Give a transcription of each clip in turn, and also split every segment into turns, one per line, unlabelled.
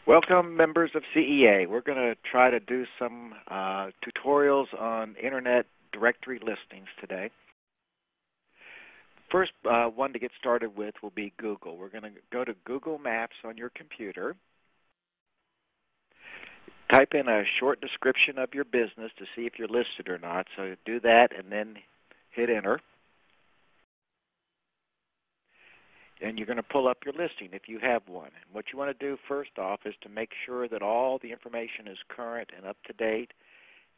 Welcome, members of CEA. We're going to try to do some tutorials on Internet directory listings today. First one to get started with will be Google. We're going to go to Google Maps on your computer. Type in a short description of your business to see if you're listed or not. So do that and then hit Enter. And you're going to pull up your listing if you have one. And what you want to do first off is to make sure that all the information is current and up to date.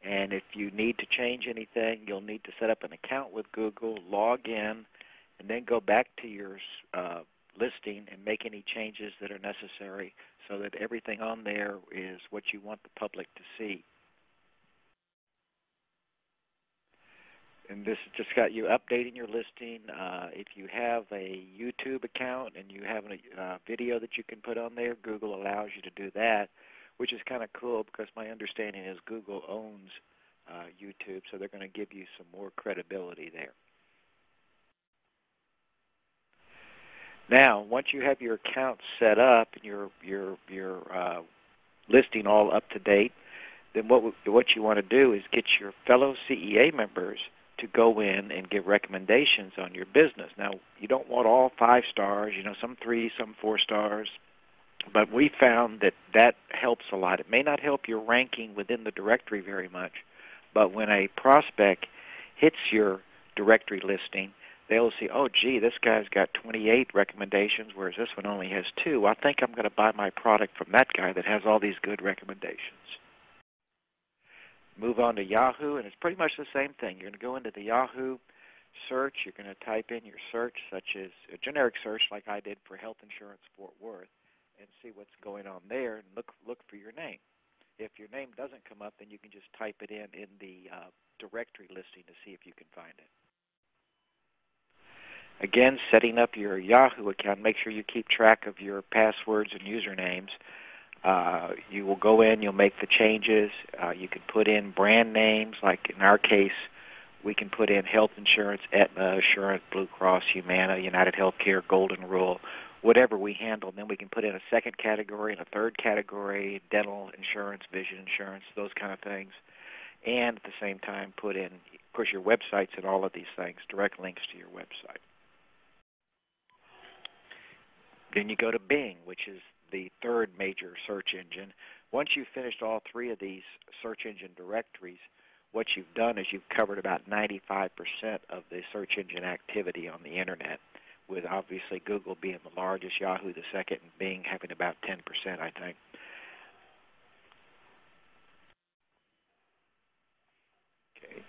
And if you need to change anything, you'll need to set up an account with Google, log in, and then go back to your listing and make any changes that are necessary so that everything on there is what you want the public to see. And this has just got you updating your listing. If you have a YouTube account and you have a video that you can put on there, Google allows you to do that, which is kind of cool because my understanding is Google owns YouTube, so they're going to give you some more credibility there. Now, once you have your account set up and your listing all up to date, then what you want to do is get your fellow CEA members to go in and give recommendations on your business. Now, you don't want all 5 stars, some 3, some 4 stars, but we found that that helps a lot. It may not help your ranking within the directory very much, but when a prospect hits your directory listing, they'll see, oh, gee, this guy's got 28 recommendations, whereas this one only has 2. I think I'm going to buy my product from that guy that has all these good recommendations. Move on to Yahoo, and it's pretty much the same thing. You're going to go into the Yahoo search. You're going to type in your search, such as a generic search like I did for Health Insurance Fort Worth, and see what's going on there, and look for your name. If your name doesn't come up, then you can just type it in the directory listing to see if you can find it. Again, setting up your Yahoo account, make sure you keep track of your passwords and usernames. You will go in, you'll make the changes. You can put in brand names, like in our case, we can put in health insurance, Aetna, Assurant, Blue Cross, Humana, United Healthcare, Golden Rule, whatever we handle. Then we can put in a second category and a third category, dental insurance, vision insurance, those kind of things. And at the same time, push your websites and all of these things, direct links to your website. Then you go to Bing, which is the third major search engine. Once you've finished all 3 of these search engine directories, what you've done is you've covered about 95% of the search engine activity on the Internet, with obviously Google being the largest, Yahoo the second, and Bing having about 10%, I think. Okay.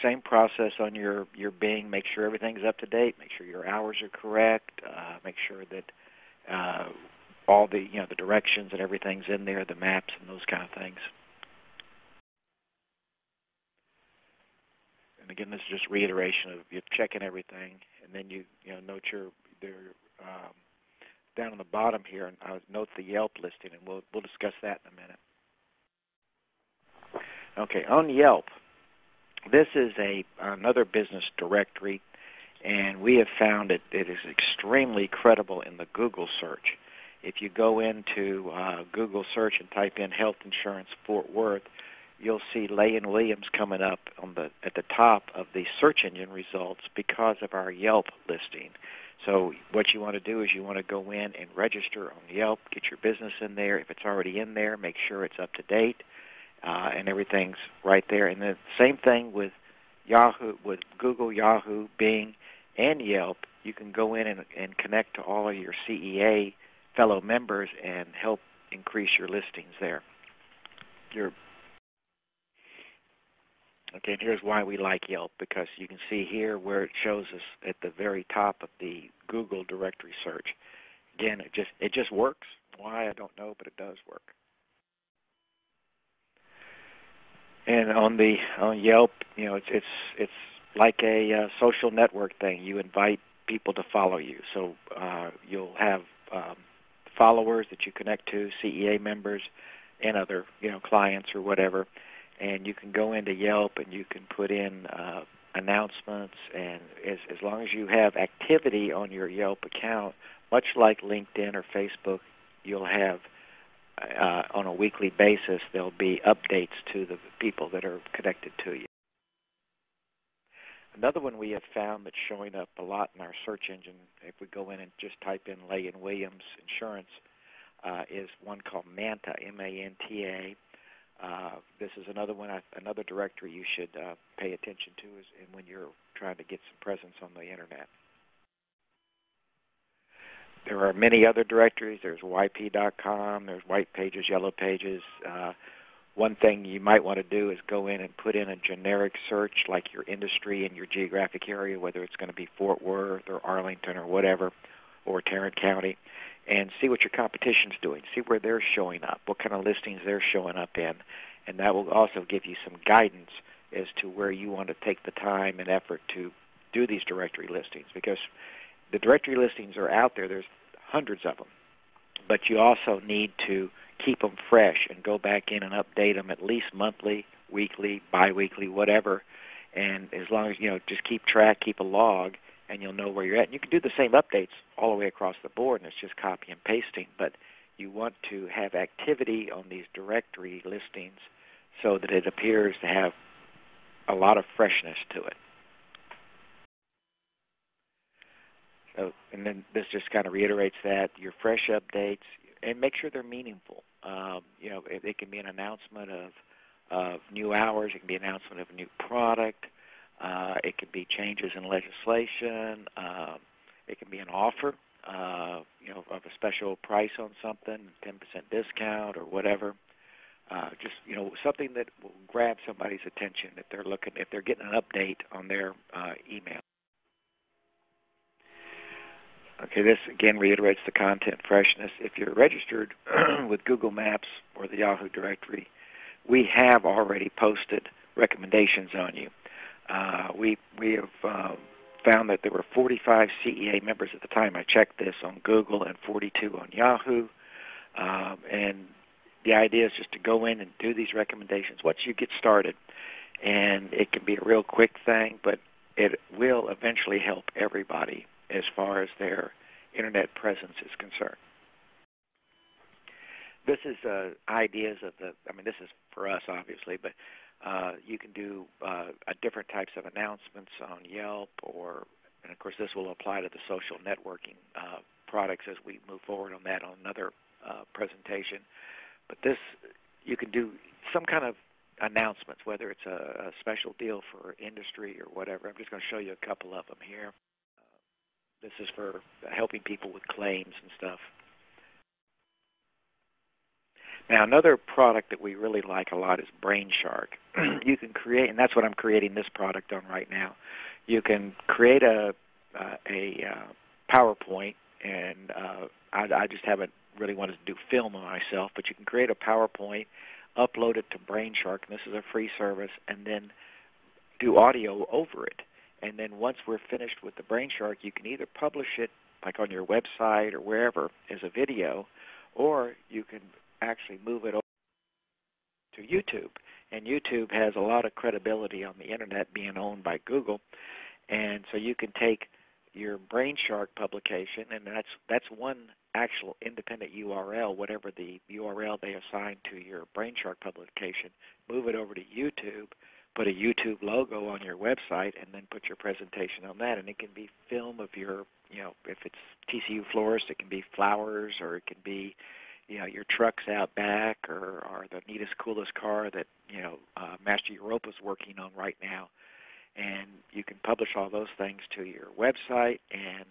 Same process on your Bing. Make sure everything's up to date. Make sure your hours are correct. Make sure that all the the directions and everything's in there, the maps and those kind of things. And again, this is just reiteration of you checking everything, and then you note down on the bottom here, and note the Yelp listing, and we'll discuss that in a minute. Okay, on Yelp, this is another business directory, and we have found it is extremely credible in the Google search. If you go into Google search and type in Health Insurance Fort Worth, you'll see Lane Williams coming up at the top of the search engine results because of our Yelp listing. So what you want to do is you want to go in and register on Yelp, get your business in there. If it's already in there, make sure it's up to date. And everything's right there. And the same thing with Yahoo, with Google, Yahoo, Bing, and Yelp. You can go in and connect to all of your CEA fellow members and help increase your listings there. Okay, and here's why we like Yelp, because you can see here where it shows us at the very top of the Google directory search. Again, it just works. Why, I don't know, but it does work. And on Yelp, it's like a social network thing. You invite people to follow you, so you'll have followers that you connect to, CEA members, and other clients or whatever. And you can go into Yelp and you can put in announcements, and as long as you have activity on your Yelp account, much like LinkedIn or Facebook, you'll have on a weekly basis, there'll be updates to the people that are connected to you. Another one we have found that's showing up a lot in our search engine, if we go in and just type in Lay & Williams Insurance, is one called Manta, M-A-N-T-A. This is another one, another directory you should pay attention to when you're trying to get some presence on the Internet. There are many other directories. There's YP.com, there's White Pages, Yellow Pages. One thing you might want to do is go in and put in a generic search like your industry and your geographic area, whether it's going to be Fort Worth or Arlington or whatever, or Tarrant County, and see what your competition's doing. See where they're showing up, what kind of listings they're showing up in, and that will also give you some guidance as to where you want to take the time and effort to do these directory listings, because the directory listings are out there. There's hundreds of them, but you also need to keep them fresh and go back in and update them at least monthly, weekly, biweekly, whatever. And as long as, just keep track, keep a log, and you'll know where you're at. And you can do the same updates all the way across the board, and it's just copy and pasting. But you want to have activity on these directory listings so that it appears to have a lot of freshness to it. So, and then this just kind of reiterates that, your fresh updates, and make sure they're meaningful. It can be an announcement of new hours. It can be an announcement of a new product. It can be changes in legislation. It can be an offer, of a special price on something, 10% discount or whatever. Something that will grab somebody's attention if they're getting an update on their email. Okay, this again reiterates the content freshness. If you're registered with Google Maps or the Yahoo directory, we have already posted recommendations on you. We have found that there were 45 CEA members at the time I checked this on Google and 42 on Yahoo. And the idea is just to go in and do these recommendations once you get started. And it can be a real quick thing, but it will eventually help everybody as far as their Internet presence is concerned. This is ideas of this is for us, obviously, but you can do different types of announcements on Yelp, and of course this will apply to the social networking products as we move forward on that on another presentation. But this, you can do some kind of announcements, whether it's a special deal for industry or whatever. I'm just going to show you a couple of them here. This is for helping people with claims and stuff. Now, another product that we really like a lot is Brainshark. You can create, and that's what I'm creating this product on right now. You can create a PowerPoint, and I just haven't really wanted to do film on myself, but you can create a PowerPoint, upload it to Brainshark, and this is a free service, and then do audio over it. And then once we're finished with the Brainshark, you can either publish it like on your website or wherever as a video, or you can actually move it over to YouTube. And YouTube has a lot of credibility on the Internet, being owned by Google. And so you can take your Brainshark publication, and that's one actual independent URL, whatever the URL they assign to your Brainshark publication, move it over to YouTube, put a YouTube logo on your website, and then put your presentation on that. And it can be film of your, if it's TCU Florist, it can be flowers, or it can be, your trucks out back, or the neatest, coolest car that, Master Europa's working on right now. And you can publish all those things to your website, and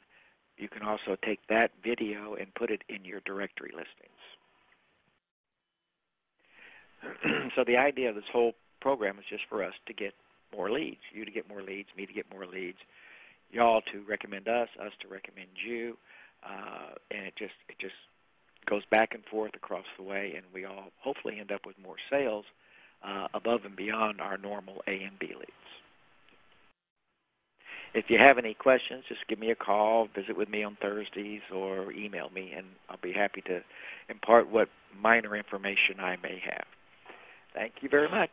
you can also take that video and put it in your directory listings. So the idea of this whole program is just for us to get more leads, you to get more leads, me to get more leads, y'all to recommend us to recommend you, and it just goes back and forth across the way, and we all hopefully end up with more sales above and beyond our normal A and B leads. If you have any questions, just give me a call, visit with me on Thursdays, or email me, and I'll be happy to impart what minor information I may have. Thank you very much.